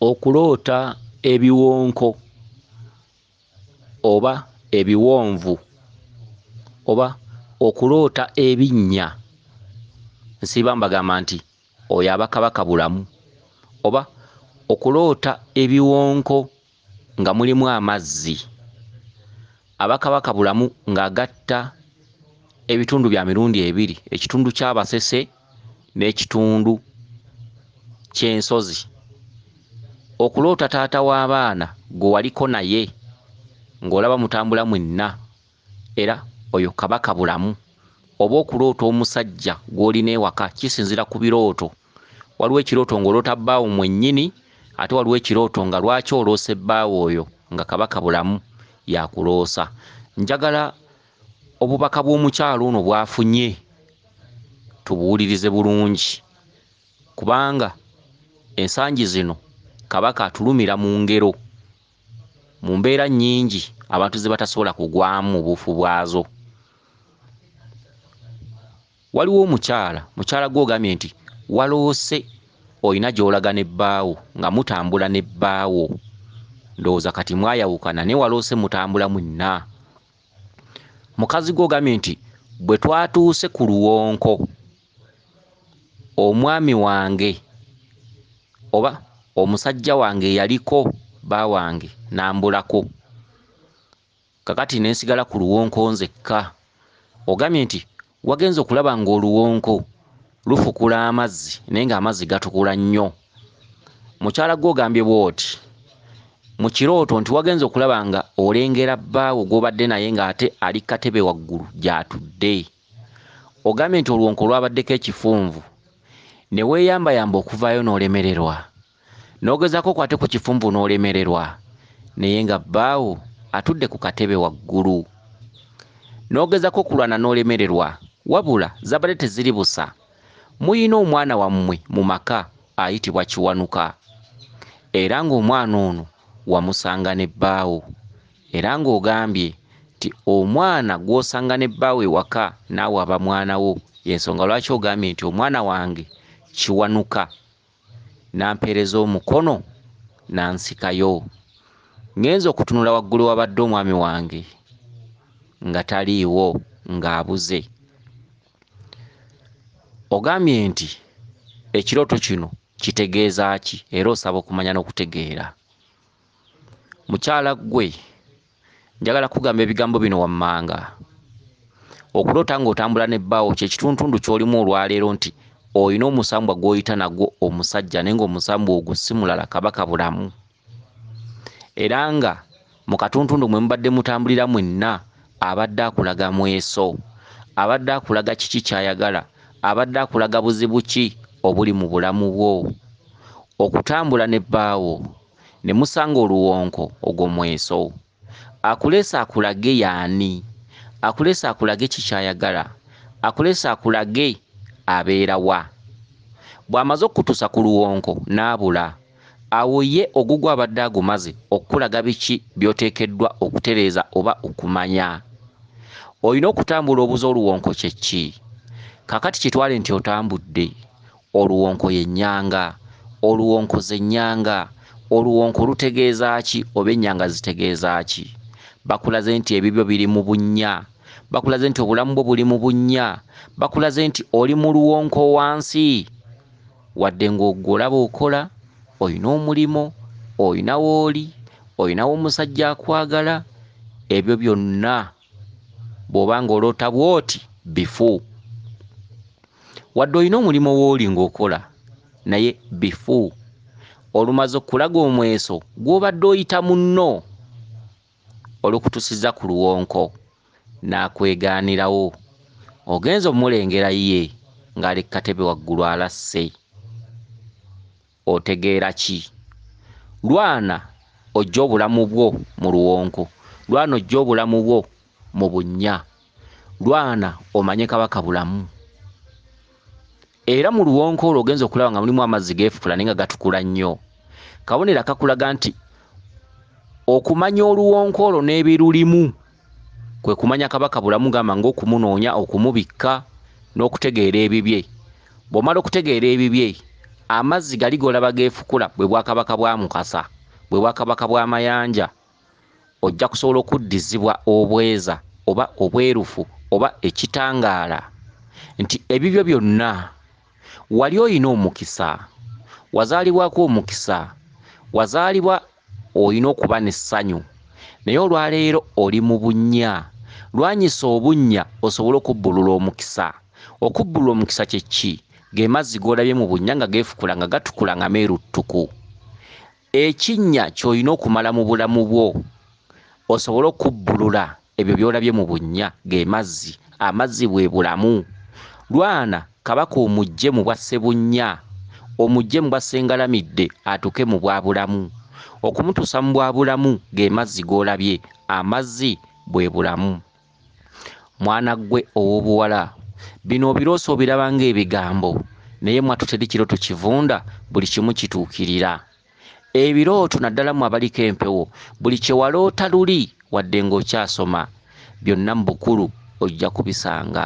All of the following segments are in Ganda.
Okuloota ebiwonko oba ebiwonvu oba okuloota ebinnya. Nsiba mbagamba nti oyo aba kabaka bulamu, oba okuloota ebiwonko nga mulimu amazzi. Aba kabaka bulamu ng'agatta ebitundu bya mirundi ebiri, ekitundu ky'Abasese n'ekitundu ky'ensozi. Okuloota taata w'abaana gwe waliko naye ng'olaba mutambula mwenna, era oyo kabaka bulamu. Oba okuloota omusajja gw'olina ewaka, kisinziira ku birooto. Waliwo ekirooto ng'oloota bbaawo mwennyini, ate waliwo ekirooto nga lwaki oloose bbaawo oyo nga kabaka bulamu yakuloosa. Njagala obubaka bw'omukyalo ono bw'afunye tubuwulirize bulungi, kubanga ensangi zino kabaka atulumira mu ngero, mu mbeera nnyingi abantu ze batasobola kugwamu mu buufu bwazo. Waliwo mukyala gw'ogambye nti waloose olina gy'olaga ne bbaawo nga mutambula ne bbaawo, ndowooza kati mwayawukana naye waloose mutambula mwenna. Mukazi gw'ogambye nti bwe twatuuse ku luwonko omwami wange oba omusajja wange eyaliko bba wange n'ambulako, kakati ne nsigala ku luwonko nzekka. Ogambye nti wagenze okulaba ng'oluwonko lufukula amazzi naye ng'amazzi gatukula nnyo. Mukyala gw'ogambye bw'oti mu kirooto nti wagenze okulaba nga olengera bbaawo gw'obadde naye ng'ate ali katebe waggulu gy'atudde. Ogambye nti oluwonko lwabaddeko ekifunvu ne weeyambayamba okuvaayo n'olemererwa, n'ogezaako okwate ku kifunvu n'olemererwa, naye nga bbaawo atudde ku katebe waggulu. N'ogezaako okulwana n'olemererwa, wabula zabadde teziri busa. Muyina omwana wammwe mu maka ayitibwa Kiwanuka, era ng'omwana ono wamusanga ne bbaawo, era ng'ogambye nti omwana gw'osanga ne bbaawo ewaka naawe aba mwana wo. Y'ensonga lwaki ogambye nti omwana wange Kiwanuka nampeereza omukono nansikayo. Ngenza okutunula waggulu wabadde omwami wange nga taliiwo, ng'abuze. Ogambye nti ekirooto kino kitegeeza ki era osaba okumanya n'okutegeera. Mukyala ggwe njagala kugamba ebigambo bino wammanga. Okuloota ng'otambula ne bbaawo kye kituntundu ky'olimu olwaleero nti olina omusambwa gw'oyita nagwo omusajja naye ng'omusambwa ogwo si mulala kabaka bulamu. Era nga mu katuntundu mwe mubadde mutambulira mwenna abadde akulaga mweso, abadde akulaga kiki ky'ayagala, abadde akulaga buzibu ki obuli mu bulamu bwo. Okutambula ne bbaawo ne musanga oluwonko ogwo mweso, akuleese akulage y'ani, akuleese akulage ki ky'ayagala, akuleese akulage abeera wa. Bw'amaze okutuusa ku luwonko n'abula, awo ye ogugwo abadde agumaze okukulaga biki by'oteekeddwa okutereeza oba okumanya. Olina okutambula obuze oluwonko kye ki. Kakati kitwale nti otambudde, oluwonko y'ennyanga, oluwonko z'ennyanga, oluwonko lutegeeza ki oba ennyanga zitegeeza ki. Bakulaze nti ebibyo biri mu bunnya, bakulaze nti obulamu bwo buli mu bunnya, bakulaze nti oli mu luwonko wansi. Wadde ng'ogolaba okola, olina omulimo, olina w'oli, olinawo omusajja akwagala, ebyo byonna bw'oba ng'oloota bw'oti bifu. Wadde olina omulimo w'oli ng'okola naye bifu. Olumaze okulaga omweso gw'obadde oyita munno, olukutusiza ku luwonko n'akwegaanirawo. Ogenza omulengera ye ng'ali katebe waggulu alasse. Otegeera ki? Lwana ojje obulamu bwo mu luwonko, lwana ojje obulamu bwo mu bunnya, lwana omanye kabaka bulamu. Era mu luwonko olwo ogenza okulaba nga mulimu amazzi geefukula naye nga gatukula nnyo. Kabonero akakulaga nti okumanya oluwonko olwo n'ebirulimu kwe kumanya kabaka bulamu, gamba ng'okumunoonya, okumubikka n'okutegeera ebibye. Bw'omala okutegeera ebibye amazzi gali golaba geefukula bwe bwakabaka bwa Mukasa bwe bwakabaka bwa Mayanja ojja kusobola okuddizibwa obweza oba obwerufu oba ekitangaala nti ebibyo byonna wali oyina omukisa wazaalibwako omukisa wazaalibwa oyina okuba n'essanyu naye olwaleero oli mu bunnya lwanyisa obunnya osobole okubbulula omukisa okubbulula omukisa kyekki ge mazzi g'olabye mu bunnya nga geefukula nga gatukula nga meeru ttuku ekinnya ky'olina okumala mu bulamu bwo osobole okubbulula ebyo by'olabye mu bunnya ge mazzi amazzi bwe bulamu lwana kabaka omugye mu bwa Ssebunnya omugye mu bwa Ssengalamidde atuuke mu bwa bulamu okumutuusa mu bwa bulamu ge mazzi g'olabye amazzi bwe bulamu mwana gwe ow'obuwala bino obirooso obiraba ng'ebigambo naye mwattu teri kirooto kivunda buli kimu kituukirira ebirooto naddala mu abaliko empewo buli kye waloota luli wadde ng'okyasoma byonna mu bukulu ojja kubisanga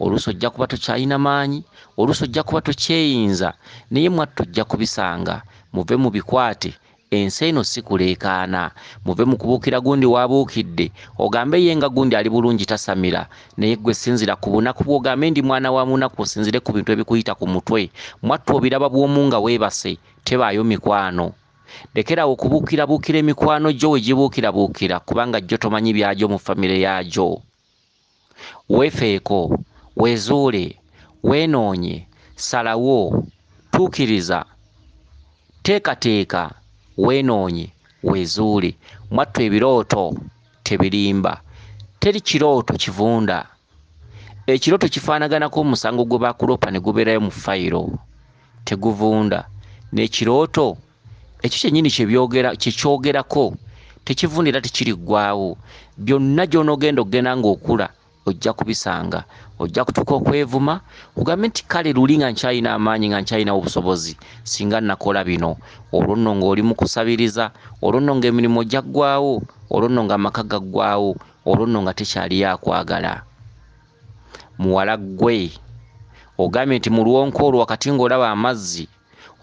oluusi ojja kuba tokyalina maanyi oluusi ojja kuba tokyeyinza naye mwattu ojja kubisanga muve mu bikwate ensi eno si kuleekaana muve mu kubuukira gundi waabuukidde ogambe ye nga gundi ali bulungi tasamira naye gwe sinzira ku bunaku bw'ogambe ndi mwana wa munaku osinzire ku bintu ebikuyita ku mutwe mwattu obiraba bw'omu nga weebase tebaayo mikwano lekerawo okubuukirabuukira emikwano gyo we gibuukirabuukira kubanga jjo tomanyi byagyo mu famire yaagyo weefeeko weezuule weenoonye salawo tuukiriza teekateeka weenoonye weezuule mwattu ebirooto tebirimba teri kirooto kivunda ekirooto kifaanaganako omusango gwe baakuloopa ne gubeerayo mu fayiro teguvunda n'ekirooto ekyo kyennyini kyekyogerako tekivunda era tekiriggwaawo byonna gy'onoogenda okugenda ng'okula ojja kubisanga ojja kutuuka okwevuma ogambe nti kale luli nga nkyalina amaanyi nga nkyalina obusobozi singa nakola bino olwo nno ng'oli mu kusabiriza olwo nno ng'emirimu ojja ggwaawo olwo nno ng'amaka gaggwaawo olwo nno nga tekyaliyo akwagala muwala ggwe ogambye nti mu luwonko olwo wakati ng'olaba amazzi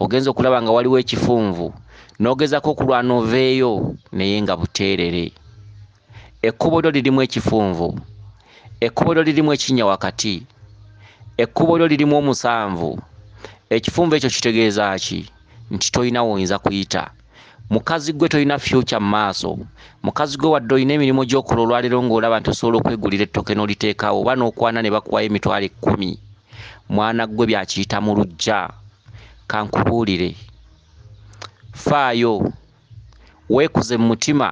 ogenza okulaba nga waliwo ekifunvu n'ogezako okulwana oveeyo naye nga buteerere ekkubo lyo lirimu ekifunvu ekkubo lyo lirimu ekinnya wakati ekkubo lyo lirimu omusanvu ekifunvu ekyo kitegeeza ki nti tolina woyinza kuyita mukazi gwe tolina future mu maaso mukazi gwe wadde olina emirimu gy'okola olwaleero ng'olaba nti osobola okwegulira ettooke n'oliteekaawo oba n'okwana ne bakuwayo emitwalo 10 mwana gwe byakiyita mu luggya kankubuulire faayo weekuze mu mutima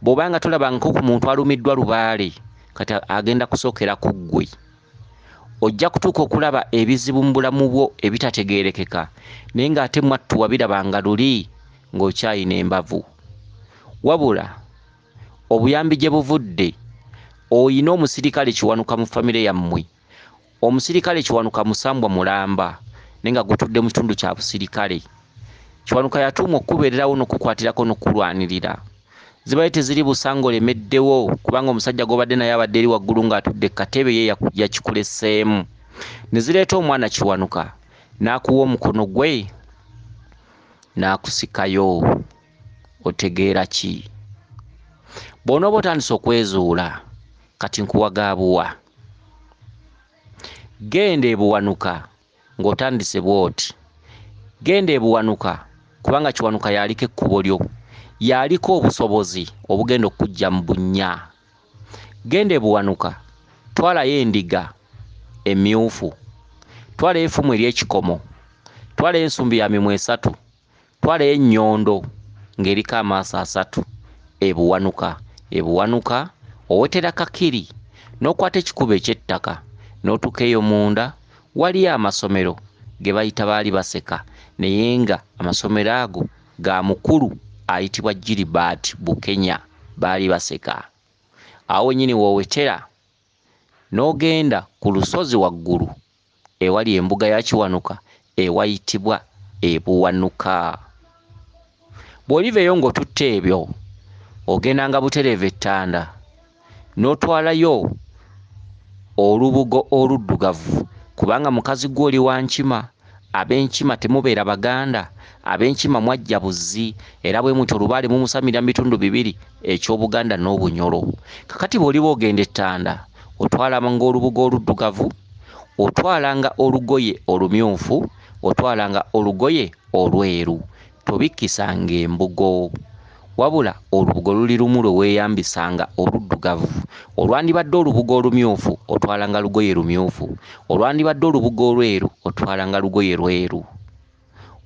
bw'obanga tolabangako ku muntu alumiddwa lubaale kati agenda kusookera ku ggwe ojja kutuuka okulaba ebizibu mu bulamu bwo ebitategeerekeka naye ng'ate mwattu wabirabanga luli ng'okyayina embavu wabula obuyambi gye buvudde oyina omusirikale kiwanuka mu famire yammwe omusirikale kiwanuka musambwa mulamba naye nga gutudde mu kitundu kya busirikale kiwanuka yatuumwa okukubeererawo n'okukwatirako n'okulwanirira zibaye teziri busanga olemeddewo kubanga omusajja gw'obadde naye abadde eri waggulu ng'atudde katebe ye yakikuleseemu ne zireeta omwana kiwanuka n'akuwa omukono gwe n'akusikayo otegeera ki bw'onooba otandise okwezuula kati nkuwagaabuwa genda ebuwanuka ng'otandise bw'oti genda ebuwanuka kubanga kiwanuka yaliko ekkubo lyo yaliko obusobozi obugenda okujja mu bunnya genda ebuwanuka twalayo endiga emyufu twalayo effumu ery'ekikomo twalayo ensumbi ya mimwa 3 twalayo ennyondo ng'eriko amaaso 3 ebuwanuka owetera kakiri n'okwata ekikubo eky'ettaka n'otuuka eyo munda waliyo amasomero ge bayita baali baseka naye nga amasomero ago ga mukulu ayitibwa Gilbert Bukenya baali baseka awo nyini woowetera n'ogenda ku lusozi waggulu ewali embuga ya kiwanuka ewayitibwa ebuwanuka bw'oliveeyo ng'otutte ebyo ogendanga butereeva ettanda n'otwalayo olubugo oluddugavu kubanga mukazi gwe oli wankima ab'enkima temubeera baganda, ab'enkima mwajja buzzi, era bwe mutyo olubaale mumusamira mu bitundu bibiri, eky'Obuganda n'Obunyoro. Kakati bw'oliba ogenda ettanda, otwalanga olubugo oluddugavu, otwalanga olugoye olumyufu, otwalanga olugoye olweru. Tobikkisanga embugo, wabula olubugo luli lumu lwe weeyambisanga oluddugavu. Olwandibadde olubugo olumyufu otwalanga lugoye lumyufu, olwandibadde olubugo olweru otwalanga lugoye lweru.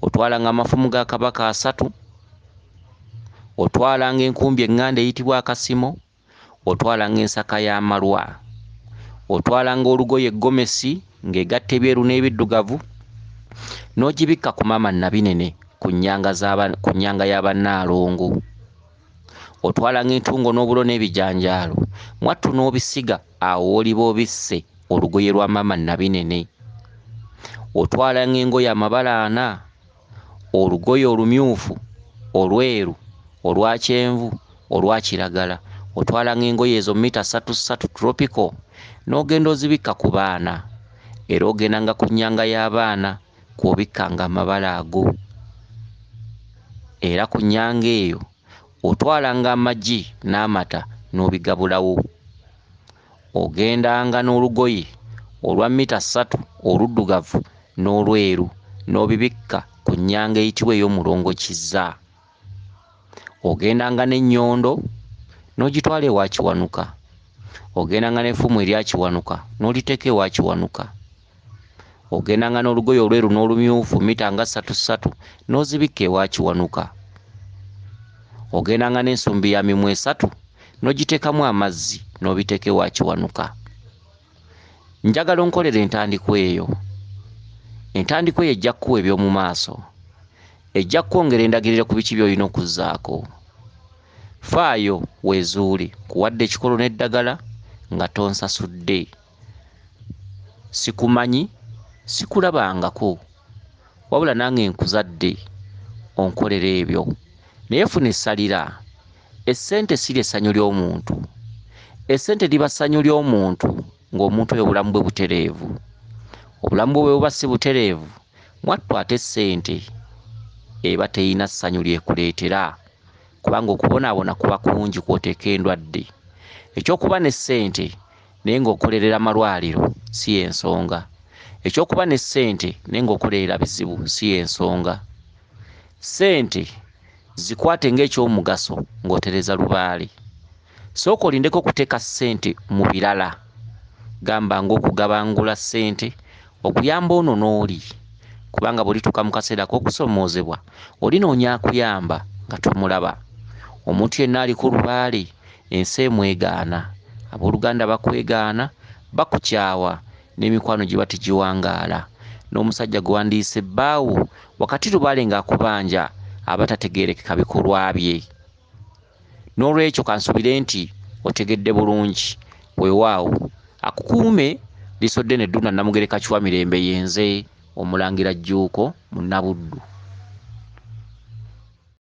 Otwalanga amafumu ga Kabaka 3, otwalanga enkumbi eŋŋanda eyitibwa akasimo, otwalanga ensaka y'amalwa, otwalanga olugoye gomesi ng'egatta ebyeru n'ebiddugavu, n'ogibikka ku maama Nabinene ku nnyanga y'Abannaalongo. Otwalanga entungo n'obulo n'ebijanjaalo, mwattu n'obisiga awo w'oliba obisse olugoye lwa maama Nabinene. Otwalanga engoye amabala 4, olugoye olumyufu, olweru, olwa kyenvu, olwa kiragala. Otwalanga engoye ezo mita 3 tropical, n'ogenda ozibikka ku baana, era ogendanga ku nnyanga y'abaana kw'obikkanga amabala ago. Era ku nnyanga eyo otwalanga amagi n'amata n'obigabulawo. Ogendanga n'olugoye olwa mita 3 oluddugavu n'olweru n'obibikka ku nnyanga eyitibwa ey'omulongo kizza. Ogendanga n'ennyondo n'ogitwala ewa Kiwanuka. Ogendanga n'effumu erya Kiwanuka n'oliteeka ewa Kiwanuka. Ogendanga n'olugoye olweru n'olumyufu mita nga 3 n'ozibikka ewa Kiwanuka. Ogendanga n'ensumbi ya mimwe 3 n'ogiteekamu amazzi n'obiteeka ewa Kiwanuka. Njagala onkolera entandikwa eyo. Entandikwa eyo ejja kukuwa eby'omu maaso, ejja kwongera endagiriro ku biki by'olina okuzzaako. Faayo weezuule, kuwadde ekikolo n'eddagala nga tonsasudde. Sikumanyi, sikulabangako, wabula nange nkuzadde onkolera ebyo. Naye funa essalira. Essente si ly'essanyu ly'omuntu. Essente liba ssanyu ly'omuntu ng'omuntu oyo obulamu bwe butereevu. Obulamu bwe buba si butereevu, mwattu ate essente eba teyina ssanyu lyekuleetera, kubanga okubonaabona kuba kungi kw'oteeka endwadde. Ekyokuba ne ssente naye ng'okolerera amalwaliro si y'ensonga. Ekyokuba ne ssente naye ng'okolerera bizibu si y'ensonga. Ssente zikwate ng'ekyomugaso ng'otereza lubaale. Sooka olindeko okuteeka ssente mu birala, gamba ng'okugabangula ssente, okuyamba ono n'oli, kubanga bw'olituuka mu kaseera k'okusoomoozebwa olinoonya akuyamba nga tomulaba. Omuntu yenna ali ku lubaale, ensi emwegaana, abooluganda bakwegaana, bakukyawa, n'emikwano giba tegiwangaala. N'omusajja gwe wandiise bbaawo wakati lubaale ng'akubanja aba tategeerekeka bikolwa bye. N'olwekyo kansubire nti otegedde bulungi. Weewaawo akukuume lisodde n'edduna Namugereka Kiwa Mirembe yenze Omulangira Jjuuko Munabuddu.